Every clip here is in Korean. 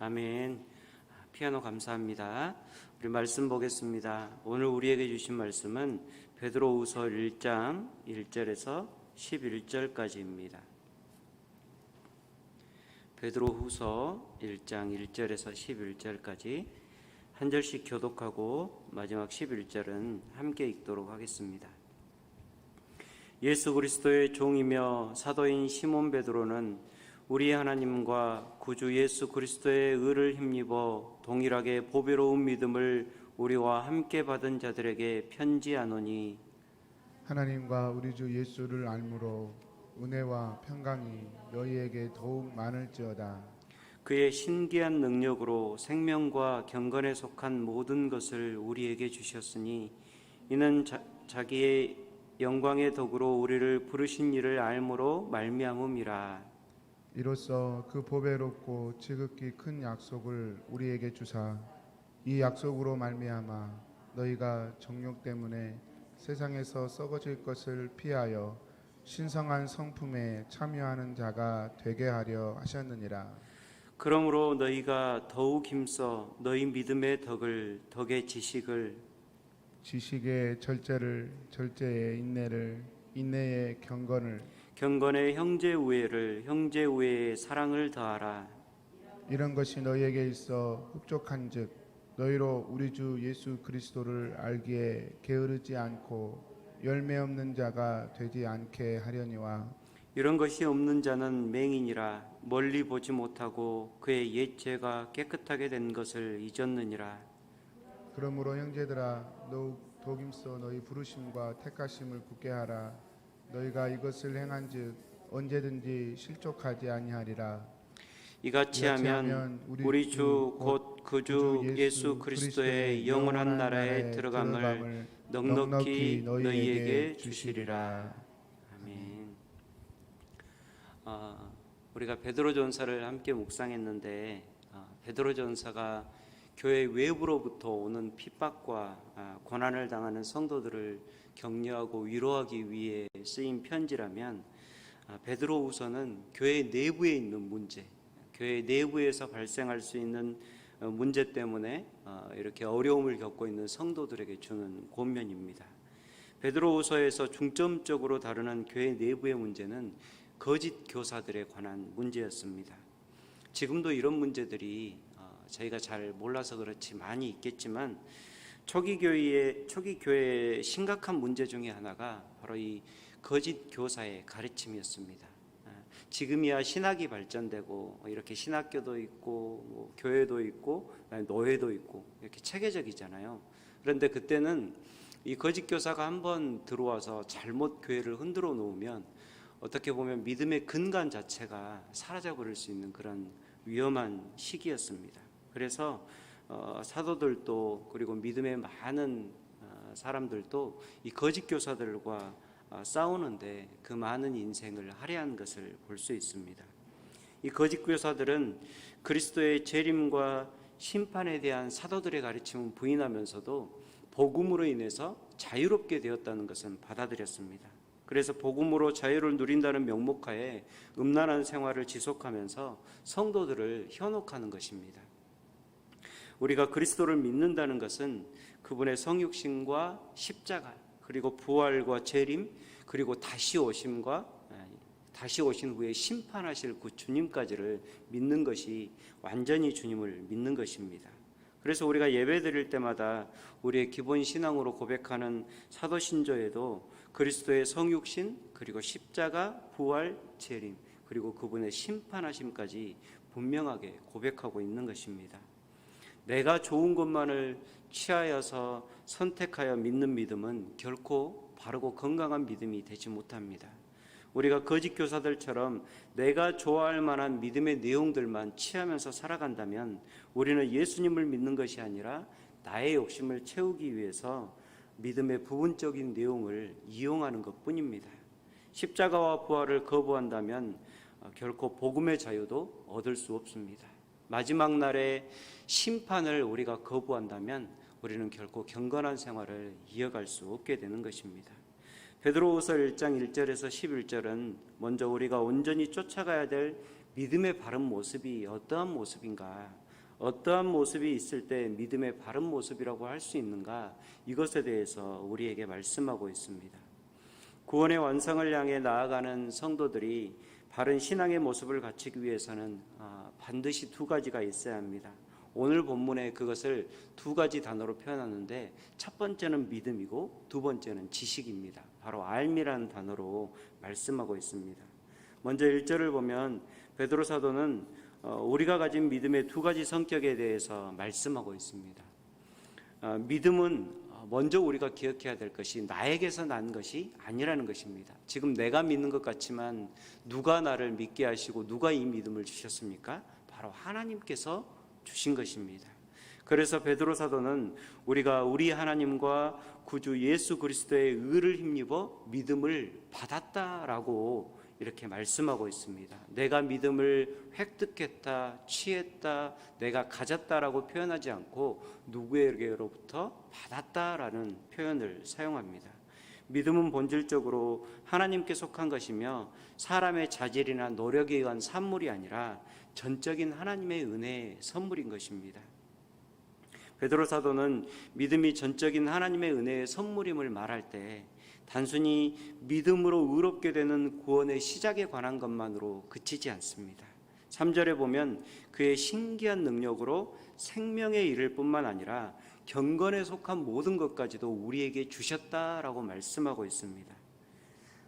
아멘. 피아노 감사합니다. 우리 말씀 보겠습니다. 오늘 우리에게 주신 말씀은 베드로후서 1장 1절에서 11절까지입니다. 베드로후서 1장 1절에서 11절까지 한 절씩 교독하고 마지막 11절은 함께 읽도록 하겠습니다. 예수 그리스도의 종이며 사도인 시몬 베드로는 우리 하나님과 구주 예수 그리스도의 의를 힘입어 동일하게 보배로운 믿음을 우리와 함께 받은 자들에게 편지하노니, 하나님과 우리 주 예수를 알므로 은혜와 평강이 너희에게 더욱 많을지어다. 그의 신기한 능력으로 생명과 경건에 속한 모든 것을 우리에게 주셨으니 이는 자기의 영광의 덕으로 우리를 부르신 이를 알므로 말미암음이라. 이로써 그 보배롭고 지극히 큰 약속을 우리에게 주사 이 약속으로 말미암아 너희가 정욕 때문에 세상에서 썩어질 것을 피하여 신성한 성품에 참여하는 자가 되게 하려 하셨느니라. 그러므로 너희가 더욱 힘써 너희 믿음의 덕의 지식의 절제를, 절제의 인내를, 인내의 경건의 형제 우애의 사랑을 더하라. 이런 것이 너희에게 있어 흡족한즉 너희로 우리 주 예수 그리스도를 알기에 게으르지 않고 열매 없는 자가 되지 않게 하려니와. 이런 것이 없는 자는 맹인이라 멀리 보지 못하고 그의 옛 죄가 깨끗하게 된 것을 잊었느니라. 그러므로 형제들아 더욱 독임써 너희 부르심과 택하심을 굳게 하라. 너희가 이것을 행한즉 언제든지 실족하지 아니하리라. 이같이 하면 우리 주 곧 그 주 예수 그리스도의 영원한 나라에 들어감을 넉넉히 너희에게 주시리라. 아멘. 우리가 베드로 전서를 함께 묵상했는데 베드로 전서가 교회 외부로부터 오는 핍박과 고난을 당하는 성도들을 격려하고 위로하기 위해 쓰인 편지라면, 베드로후서는 교회 내부에 있는 문제, 교회 내부에서 발생할 수 있는 문제 때문에 이렇게 어려움을 겪고 있는 성도들에게 주는 권면입니다. 베드로후서에서 중점적으로 다루는 교회 내부의 문제는 거짓 교사들에 관한 문제였습니다. 지금도 이런 문제들이 저희가 잘 몰라서 그렇지 많이 있겠지만 초기 교회의 심각한 문제 중에 하나가 바로 이 거짓 교사의 가르침이었습니다. 지금이야 신학이 발전되고 이렇게 신학교도 있고 뭐 교회도 있고 노회도 있고 이렇게 체계적이잖아요. 그런데 그때는 이 거짓 교사가 한번 들어와서 잘못 교회를 흔들어 놓으면 어떻게 보면 믿음의 근간 자체가 사라져버릴 수 있는 그런 위험한 시기였습니다. 그래서 사도들도 그리고 믿음의 많은 사람들도 이 거짓 교사들과 싸우는데 그 많은 인생을 할애한 것을 볼 수 있습니다. 이 거짓 교사들은 그리스도의 재림과 심판에 대한 사도들의 가르침을 부인하면서도 복음으로 인해서 자유롭게 되었다는 것은 받아들였습니다. 그래서 복음으로 자유를 누린다는 명목하에 음란한 생활을 지속하면서 성도들을 현혹하는 것입니다. 우리가 그리스도를 믿는다는 것은 그분의 성육신과 십자가, 그리고 부활과 재림, 그리고 다시 오신 후에 심판하실 그 주님까지를 믿는 것이 완전히 주님을 믿는 것입니다. 그래서 우리가 예배 드릴 때마다 우리의 기본 신앙으로 고백하는 사도신조에도 그리스도의 성육신, 그리고 십자가, 부활, 재림, 그리고 그분의 심판하심까지 분명하게 고백하고 있는 것입니다. 내가 좋은 것만을 취하여서 선택하여 믿는 믿음은 결코 바르고 건강한 믿음이 되지 못합니다. 우리가 거짓 교사들처럼 내가 좋아할 만한 믿음의 내용들만 취하면서 살아간다면 우리는 예수님을 믿는 것이 아니라 나의 욕심을 채우기 위해서 믿음의 부분적인 내용을 이용하는 것뿐입니다. 십자가와 부활을 거부한다면 결코 복음의 자유도 얻을 수 없습니다. 마지막 날의 심판을 우리가 거부한다면 우리는 결코 경건한 생활을 이어갈 수 없게 되는 것입니다. 베드로후서 1장 1절에서 11절은 먼저 우리가 온전히 쫓아가야 될 믿음의 바른 모습이 어떠한 모습인가, 어떠한 모습이 있을 때 믿음의 바른 모습이라고 할 수 있는가? 이것에 대해서 우리에게 말씀하고 있습니다. 구원의 완성을 향해 나아가는 성도들이 바른 신앙의 모습을 갖추기 위해서는 반드시 두 가지가 있어야 합니다. 오늘 본문에 그것을 두 가지 단어로 표현하는데, 첫 번째는 믿음이고 두 번째는 지식입니다. 바로 알미라는 단어로 말씀하고 있습니다. 먼저 1절을 보면 베드로 사도는 우리가 가진 믿음의 두 가지 성격에 대해서 말씀하고 있습니다. 믿음은 먼저 우리가 기억해야 될 것이 나에게서 난 것이 아니라는 것입니다. 지금 내가 믿는 것 같지만 누가 나를 믿게 하시고 누가 이 믿음을 주셨습니까? 바로 하나님께서 주신 것입니다. 그래서 베드로 사도는 우리가 우리 하나님과 구주 예수 그리스도의 의를 힘입어 믿음을 받았다라고 이렇게 말씀하고 있습니다. 내가 믿음을 획득했다, 취했다, 내가 가졌다라고 표현하지 않고 누구에게로부터 받았다라는 표현을 사용합니다. 믿음은 본질적으로 하나님께 속한 것이며 사람의 자질이나 노력에 의한 산물이 아니라 전적인 하나님의 은혜의 선물인 것입니다. 베드로 사도는 믿음이 전적인 하나님의 은혜의 선물임을 말할 때 단순히 믿음으로 의롭게 되는 구원의 시작에 관한 것만으로 그치지 않습니다. 3절에 보면 그의 신기한 능력으로 생명에 이를 뿐만 아니라 경건에 속한 모든 것까지도 우리에게 주셨다라고 말씀하고 있습니다.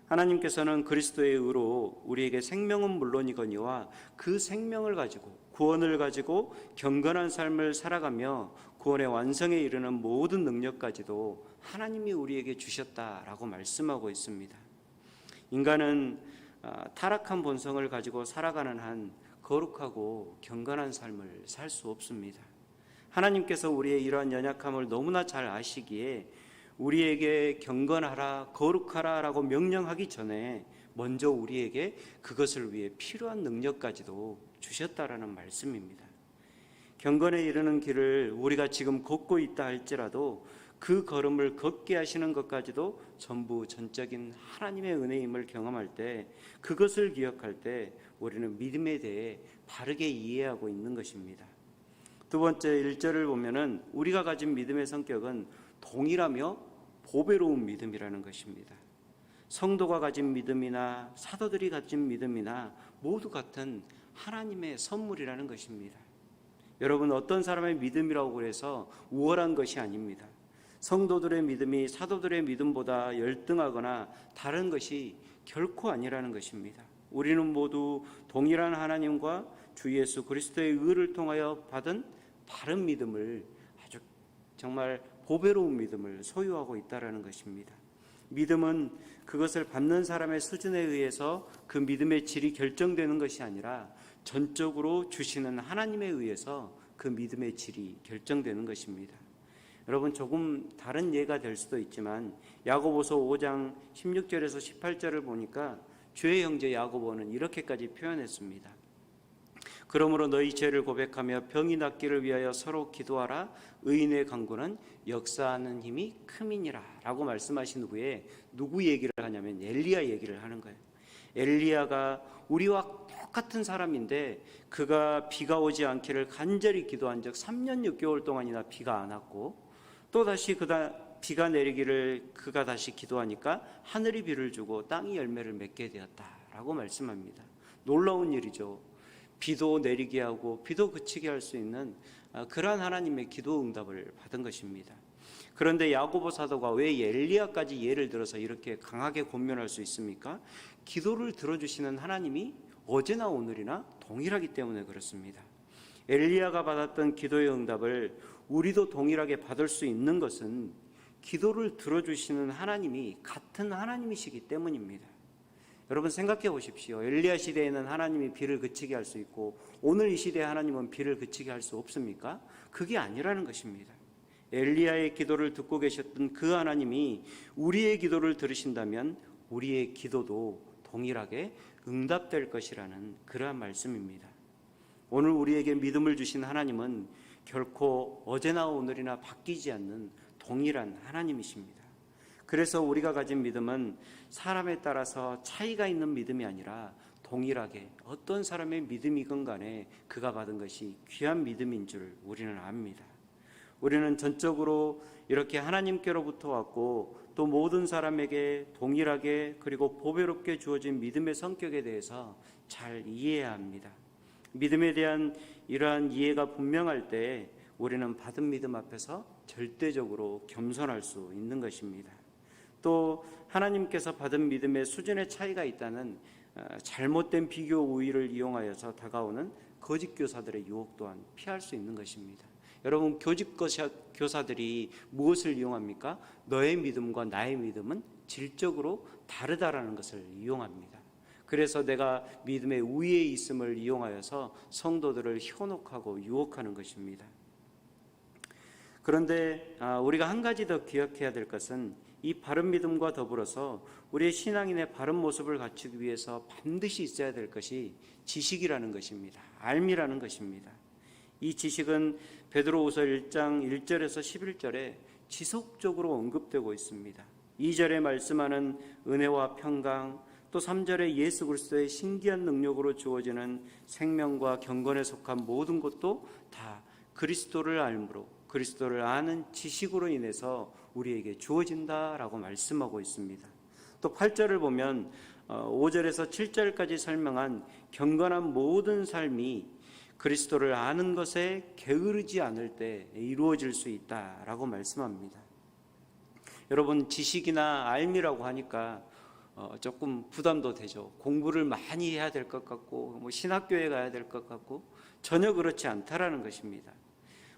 하나님께서는 그리스도의 의로 우리에게 생명은 물론이거니와 그 생명을 가지고 구원을 가지고 경건한 삶을 살아가며 구원의 완성에 이르는 모든 능력까지도 하나님이 우리에게 주셨다라고 말씀하고 있습니다. 인간은 타락한 본성을 가지고 살아가는 한 거룩하고 경건한 삶을 살 수 없습니다. 하나님께서 우리의 이러한 연약함을 너무나 잘 아시기에 우리에게 경건하라, 거룩하라 라고 명령하기 전에 먼저 우리에게 그것을 위해 필요한 능력까지도 주셨다라는 말씀입니다. 경건에 이르는 길을 우리가 지금 걷고 있다 할지라도 그 걸음을 걷게 하시는 것까지도 전부 전적인 하나님의 은혜임을 경험할 때, 그것을 기억할 때 우리는 믿음에 대해 바르게 이해하고 있는 것입니다. 두 번째 1절을 보면은 우리가 가진 믿음의 성격은 동일하며 보배로운 믿음이라는 것입니다. 성도가 가진 믿음이나 사도들이 가진 믿음이나 모두 같은 하나님의 선물이라는 것입니다. 여러분, 어떤 사람의 믿음이라고 해서 우월한 것이 아닙니다. 성도들의 믿음이 사도들의 믿음보다 열등하거나 다른 것이 결코 아니라는 것입니다. 우리는 모두 동일한 하나님과 주 예수 그리스도의 의를 통하여 받은 바른 믿음을, 아주 정말 보배로운 믿음을 소유하고 있다는 것입니다. 믿음은 그것을 받는 사람의 수준에 의해서 그 믿음의 질이 결정되는 것이 아니라 전적으로 주시는 하나님에 의해서 그 믿음의 질이 결정되는 것입니다. 여러분, 조금 다른 예가 될 수도 있지만 야고보서 5장 16절에서 18절을 보니까 주의 형제 야고보는 이렇게까지 표현했습니다. 그러므로 너희 죄를 고백하며 병이 낫기를 위하여 서로 기도하라. 의인의 간구는 역사하는 힘이 큼이니라 라고 말씀하신 후에 누구 얘기를 하냐면 엘리야 얘기를 하는 거예요. 엘리야가 우리와 똑같은 사람인데 그가 비가 오지 않기를 간절히 기도한 적 3년 6개월 동안이나 비가 안 왔고, 또다시 비가 내리기를 그가 다시 기도하니까 하늘이 비를 주고 땅이 열매를 맺게 되었다라고 말씀합니다. 놀라운 일이죠. 비도 내리게 하고 비도 그치게 할 수 있는 그러한 하나님의 기도 응답을 받은 것입니다. 그런데 야고보 사도가 왜 엘리야까지 예를 들어서 이렇게 강하게 권면할 수 있습니까? 기도를 들어주시는 하나님이 어제나 오늘이나 동일하기 때문에 그렇습니다. 엘리야가 받았던 기도의 응답을 우리도 동일하게 받을 수 있는 것은 기도를 들어주시는 하나님이 같은 하나님이시기 때문입니다. 여러분, 생각해 보십시오. 엘리야 시대에는 하나님이 비를 그치게 할 수 있고 오늘 이 시대에 하나님은 비를 그치게 할 수 없습니까? 그게 아니라는 것입니다. 엘리야의 기도를 듣고 계셨던 그 하나님이 우리의 기도를 들으신다면 우리의 기도도 동일하게 응답될 것이라는 그러한 말씀입니다. 오늘 우리에게 믿음을 주신 하나님은 결코 어제나 오늘이나 바뀌지 않는 동일한 하나님이십니다. 그래서 우리가 가진 믿음은 사람에 따라서 차이가 있는 믿음이 아니라 동일하게 어떤 사람의 믿음이건 간에 그가 받은 것이 귀한 믿음인 줄 우리는 압니다. 우리는 전적으로 이렇게 하나님께로부터 왔고 또 모든 사람에게 동일하게 그리고 보배롭게 주어진 믿음의 성격에 대해서 잘 이해해야 합니다. 믿음에 대한 이러한 이해가 분명할 때 우리는 받은 믿음 앞에서 절대적으로 겸손할 수 있는 것입니다. 또 하나님께서 받은 믿음의 수준의 차이가 있다는 잘못된 비교 우위를 이용하여서 다가오는 거짓 교사들의 유혹 또한 피할 수 있는 것입니다. 여러분, 거짓 교사들이 무엇을 이용합니까? 너의 믿음과 나의 믿음은 질적으로 다르다라는 것을 이용합니다. 그래서 내가 믿음의 우위에 있음을 이용하여서 성도들을 현혹하고 유혹하는 것입니다. 그런데 우리가 한 가지 더 기억해야 될 것은 이 바른 믿음과 더불어서 우리의 신앙인의 바른 모습을 갖추기 위해서 반드시 있어야 될 것이 지식이라는 것입니다. 알미라는 것입니다. 이 지식은 베드로후서 1장 1절에서 11절에 지속적으로 언급되고 있습니다. 2절에 말씀하는 은혜와 평강, 또 3절에 예수 그리스도의 신기한 능력으로 주어지는 생명과 경건에 속한 모든 것도 다 그리스도를 알므로, 그리스도를 아는 지식으로 인해서 우리에게 주어진다라고 말씀하고 있습니다. 또 8절을 보면 5절에서 7절까지 설명한 경건한 모든 삶이 그리스도를 아는 것에 게으르지 않을 때 이루어질 수 있다라고 말씀합니다. 여러분, 지식이나 알미라고 하니까 조금 부담도 되죠. 공부를 많이 해야 될 것 같고 신학교에 가야 될 것 같고 전혀 그렇지 않다라는 것입니다.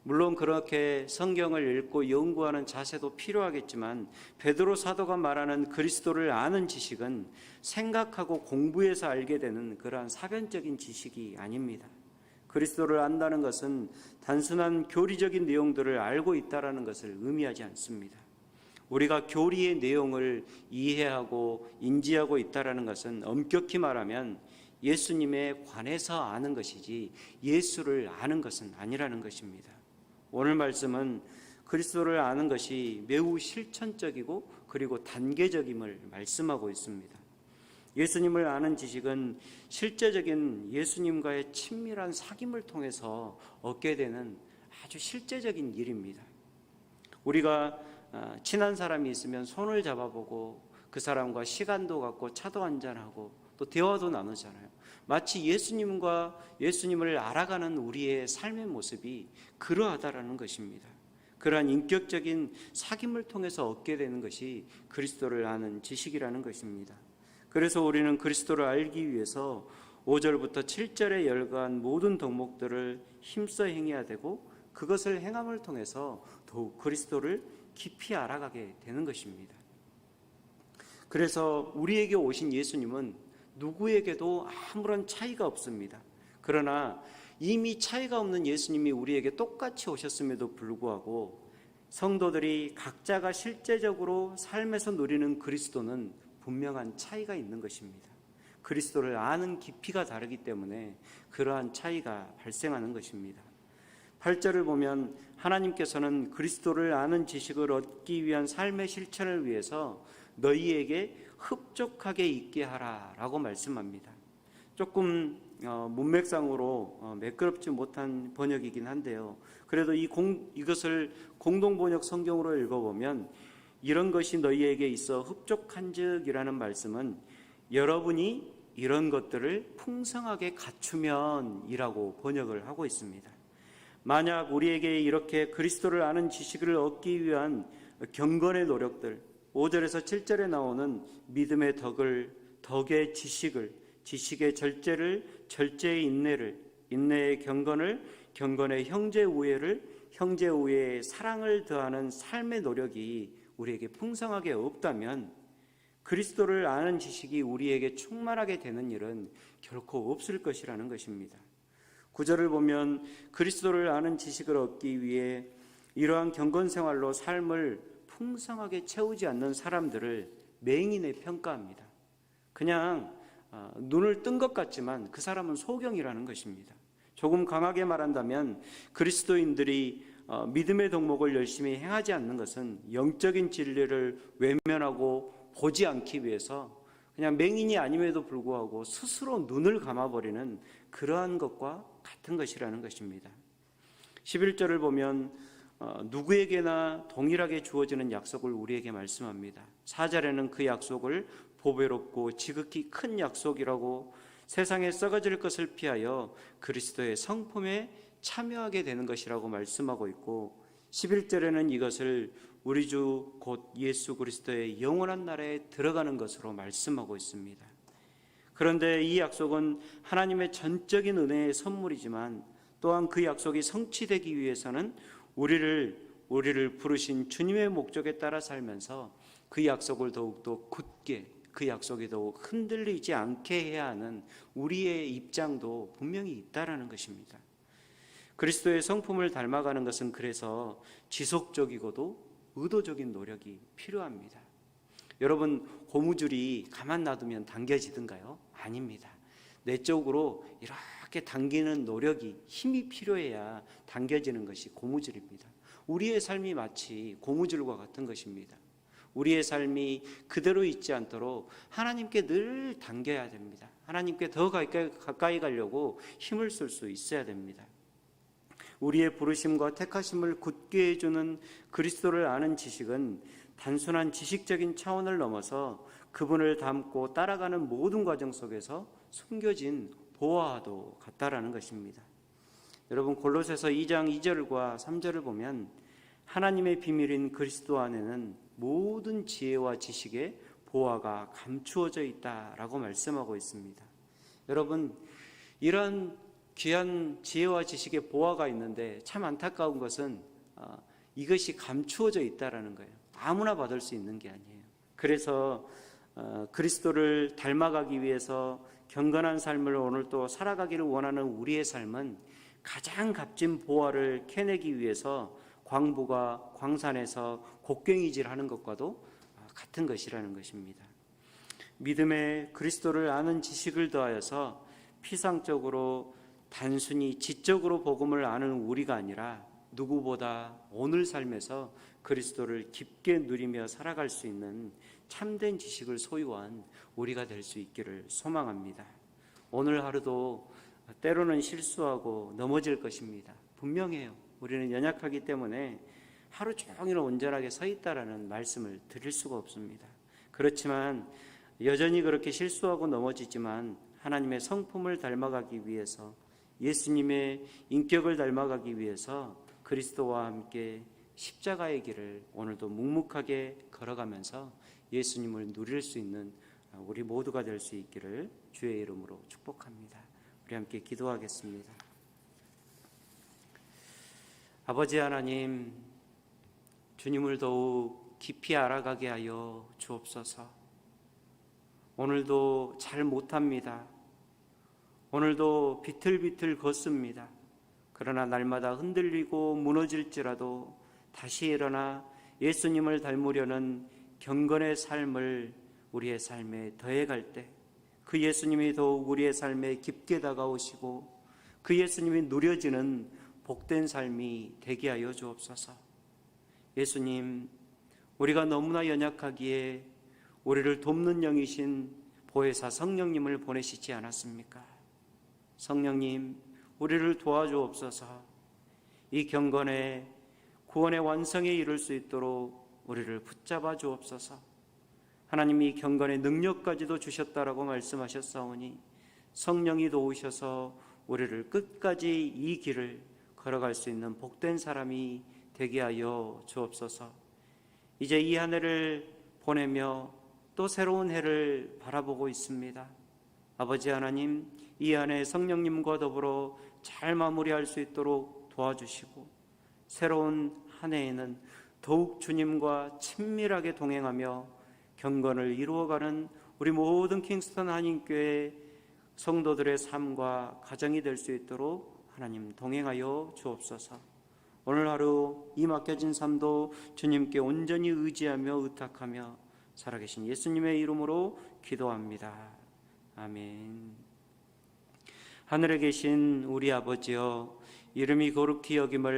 물론 그렇게 성경을 읽고 연구하는 자세도 필요하겠지만 베드로 사도가 말하는 그리스도를 아는 지식은 생각하고 공부해서 알게 되는 그러한 사변적인 지식이 아닙니다. 그리스도를 안다는 것은 단순한 교리적인 내용들을 알고 있다는 것을 의미하지 않습니다. 우리가 교리의 내용을 이해하고 인지하고 있다는 것은 엄격히 말하면 예수님에 관해서 아는 것이지 예수를 아는 것은 아니라는 것입니다. 오늘 말씀은 그리스도를 아는 것이 매우 실천적이고 그리고 단계적임을 말씀하고 있습니다. 예수님을 아는 지식은 실제적인 예수님과의 친밀한 사귐을 통해서 얻게 되는 아주 실제적인 일입니다. 우리가 친한 사람이 있으면 손을 잡아보고 그 사람과 시간도 갖고 차도 한잔하고 또 대화도 나누잖아요. 마치 예수님을 알아가는 우리의 삶의 모습이 그러하다라는 것입니다. 그러한 인격적인 사귐을 통해서 얻게 되는 것이 그리스도를 아는 지식이라는 것입니다. 그래서 우리는 그리스도를 알기 위해서 5절부터 7절에 열거한 모든 덕목들을 힘써 행해야 되고 그것을 행함을 통해서 더욱 그리스도를 깊이 알아가게 되는 것입니다. 그래서 우리에게 오신 예수님은 누구에게도 아무런 차이가 없습니다. 그러나 이미 차이가 없는 예수님이 우리에게 똑같이 오셨음에도 불구하고 성도들이 각자가 실제적으로 삶에서 누리는 그리스도는 분명한 차이가 있는 것입니다. 그리스도를 아는 깊이가 다르기 때문에 그러한 차이가 발생하는 것입니다. 8절을 보면 하나님께서는 그리스도를 아는 지식을 얻기 위한 삶의 실천을 위해서 너희에게 흡족하게 있게 하라라고 말씀합니다. 조금 문맥상으로 매끄럽지 못한 번역이긴 한데요. 그래도 이것을 공동번역 성경으로 읽어보면 이런 것이 너희에게 있어 흡족한즉이라는 말씀은 여러분이 이런 것들을 풍성하게 갖추면이라고 번역을 하고 있습니다. 만약 우리에게 이렇게 그리스도를 아는 지식을 얻기 위한 경건의 노력들, 5절에서 7절에 나오는 믿음의 덕의 지식을, 지식의 절제를, 절제의 인내를, 인내의 경건을, 경건의 형제 우애를, 형제 우애의 사랑을 더하는 삶의 노력이 우리에게 풍성하게 없다면 그리스도를 아는 지식이 우리에게 충만하게 되는 일은 결코 없을 것이라는 것입니다. 9절을 보면 그리스도를 아는 지식을 얻기 위해 이러한 경건 생활로 삶을 풍성하게 채우지 않는 사람들을 맹인에 평가합니다. 그냥 눈을 뜬 것 같지만 그 사람은 소경이라는 것입니다. 조금 강하게 말한다면 그리스도인들이 믿음의 덕목을 열심히 행하지 않는 것은 영적인 진리를 외면하고 보지 않기 위해서 그냥 맹인이 아님에도 불구하고 스스로 눈을 감아버리는 그러한 것과 같은 것이라는 것입니다. 11절을 보면 누구에게나 동일하게 주어지는 약속을 우리에게 말씀합니다. 4절에는 그 약속을 보배롭고 지극히 큰 약속이라고 세상에 썩어질 것을 피하여 그리스도의 성품에 참여하게 되는 것이라고 말씀하고 있고, 11절에는 이것을 우리 주 곧 예수 그리스도의 영원한 나라에 들어가는 것으로 말씀하고 있습니다. 그런데 이 약속은 하나님의 전적인 은혜의 선물이지만 또한 그 약속이 성취되기 위해서는 우리를 부르신 주님의 목적에 따라 살면서 그 약속을 더욱더 굳게, 그 약속이 더욱 흔들리지 않게 해야 하는 우리의 입장도 분명히 있다라는 것입니다. 그리스도의 성품을 닮아가는 것은 그래서 지속적이고도 의도적인 노력이 필요합니다. 여러분, 고무줄이 가만 놔두면 당겨지던가요? 아닙니다. 내적으로 이렇게 당기는 노력이, 힘이 필요해야 당겨지는 것이 고무줄입니다. 우리의 삶이 마치 고무줄과 같은 것입니다. 우리의 삶이 그대로 있지 않도록 하나님께 늘 당겨야 됩니다. 하나님께 더 가까이 가려고 힘을 쓸 수 있어야 됩니다. 우리의 부르심과 택하심을 굳게 해주는 그리스도를 아는 지식은 단순한 지식적인 차원을 넘어서 그분을 닮고 따라가는 모든 과정 속에서 숨겨진 보화도 같다라는 것입니다. 여러분, 골로새서 2장 2절과 3절을 보면 하나님의 비밀인 그리스도 안에는 모든 지혜와 지식의 보화가 감추어져 있다라고 말씀하고 있습니다. 여러분, 이런 귀한 지혜와 지식의 보화가 있는데 참 안타까운 것은 이것이 감추어져 있다라는 거예요. 아무나 받을 수 있는 게 아니에요. 그래서 그리스도를 닮아가기 위해서 경건한 삶을 오늘 또 살아가기를 원하는 우리의 삶은 가장 값진 보화를 캐내기 위해서 광부가 광산에서 곡괭이질하는 것과도 같은 것이라는 것입니다. 믿음에 그리스도를 아는 지식을 더하여서 피상적으로 단순히 지적으로 복음을 아는 우리가 아니라 누구보다 오늘 삶에서 그리스도를 깊게 누리며 살아갈 수 있는 참된 지식을 소유한 우리가 될 수 있기를 소망합니다. 오늘 하루도 때로는 실수하고 넘어질 것입니다. 분명해요. 우리는 연약하기 때문에 하루 종일 온전하게 서 있다라는 말씀을 드릴 수가 없습니다. 그렇지만 여전히 그렇게 실수하고 넘어지지만 하나님의 성품을 닮아가기 위해서, 예수님의 인격을 닮아가기 위해서 그리스도와 함께 십자가의 길을 오늘도 묵묵하게 걸어가면서 예수님을 누릴 수 있는 우리 모두가 될 수 있기를 주의 이름으로 축복합니다. 우리 함께 기도하겠습니다. 아버지 하나님, 주님을 더욱 깊이 알아가게 하여 주옵소서. 오늘도 잘 못합니다. 오늘도 비틀비틀 걷습니다. 그러나 날마다 흔들리고 무너질지라도 다시 일어나 예수님을 닮으려는 경건의 삶을 우리의 삶에 더해갈 때 그 예수님이 더욱 우리의 삶에 깊게 다가오시고 그 예수님이 누려지는 복된 삶이 되게 하여 주옵소서. 예수님, 우리가 너무나 연약하기에 우리를 돕는 영이신 보혜사 성령님을 보내시지 않았습니까? 성령님, 우리를 도와주옵소서. 이 경건의 구원의 완성에 이룰 수 있도록 우리를 붙잡아 주옵소서. 하나님이 경건의 능력까지도 주셨다라고 말씀하셨사오니 성령이 도우셔서 우리를 끝까지 이 길을 걸어갈 수 있는 복된 사람이 되게 하여 주옵소서. 이제 이 한 해를 보내며 또 새로운 해를 바라보고 있습니다. 아버지 하나님, 이 한 해 성령님과 더불어 잘 마무리할 수 있도록 도와주시고 새로운 한 해에는 더욱 주님과 친밀하게 동행하며 경건을 이루어가는 우리 모든 킹스턴 한인교회 성도들의 삶과 가정이 될 수 있도록 하나님 동행하여 주옵소서. 오늘 하루 이 맡겨진 삶도 주님께 온전히 의지하며 의탁하며 살아계신 예수님의 이름으로 기도합니다. 아멘. 하늘에 계신 우리 아버지여, 이름이 거룩히 여김을